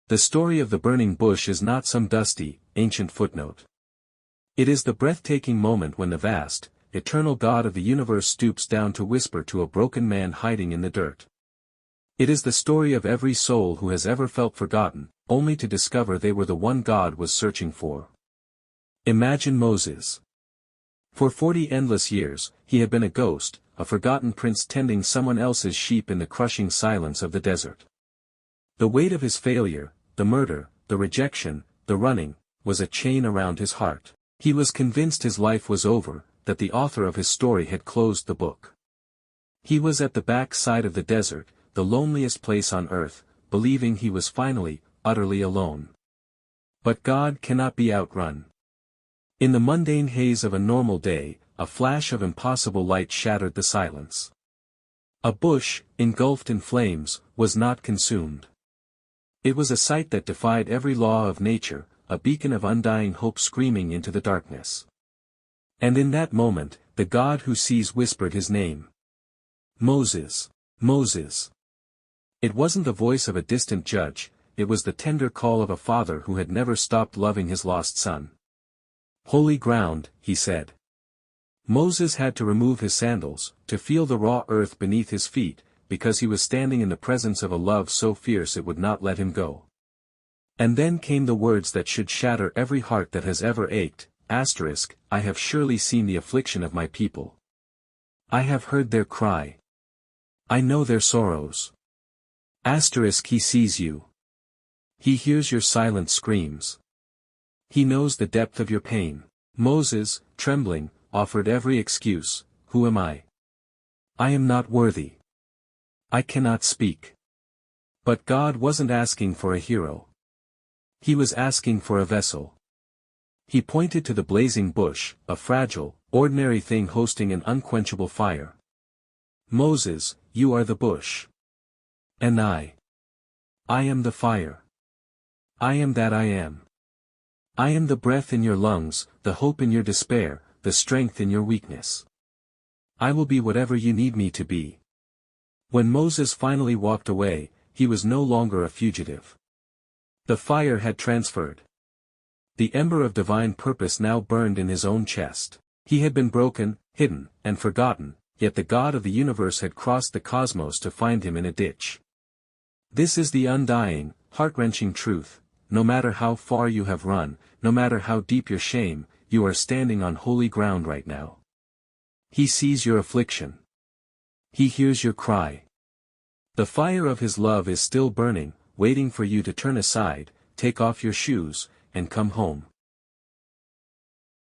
The story of the burning bush is not some dusty, ancient footnote. It is the breathtaking moment when the vast, eternal God of the universe stoops down to whisper to a broken man hiding in the dirt. It is the story of every soul who has ever felt forgotten, only to discover they were the one God was searching for. Imagine Moses. For 40 endless years, he had been a ghost, a forgotten prince tending someone else's sheep in the crushing silence of the desert. The weight of his failure, the murder, the rejection, the running, was a chain around his heart. He was convinced his life was over, that the author of his story had closed the book. He was at the back side of the desert, the loneliest place on earth, believing he was finally, utterly alone. But God cannot be outrun. In the mundane haze of a normal day, a flash of impossible light shattered the silence. A bush, engulfed in flames, was not consumed. It was a sight that defied every law of nature, a beacon of undying hope screaming into the darkness. And in that moment, the God who sees whispered his name. Moses, Moses. It wasn't the voice of a distant judge, it was the tender call of a father who had never stopped loving his lost son. Holy ground, he said. Moses had to remove his sandals, to feel the raw earth beneath his feet, because he was standing in the presence of a love so fierce it would not let him go. And then came the words that should shatter every heart that has ever ached, I have surely seen the affliction of my people. I have heard their cry. I know their sorrows. He sees you. He hears your silent screams. He knows the depth of your pain. Moses, trembling, offered every excuse. Who am I? I am not worthy. I cannot speak. But God wasn't asking for a hero. He was asking for a vessel. He pointed to the blazing bush, a fragile, ordinary thing hosting an unquenchable fire. Moses, you are the bush. And I am the fire. I am that I am. I am the breath in your lungs, the hope in your despair, the strength in your weakness. I will be whatever you need me to be. When Moses finally walked away, he was no longer a fugitive. The fire had transferred. The ember of divine purpose now burned in his own chest. He had been broken, hidden, and forgotten, yet the God of the universe had crossed the cosmos to find him in a ditch. This is the undying, heart-wrenching truth. No matter how far you have run, no matter how deep your shame, you are standing on holy ground right now. He sees your affliction. He hears your cry. The fire of his love is still burning, waiting for you to turn aside, take off your shoes, and come home.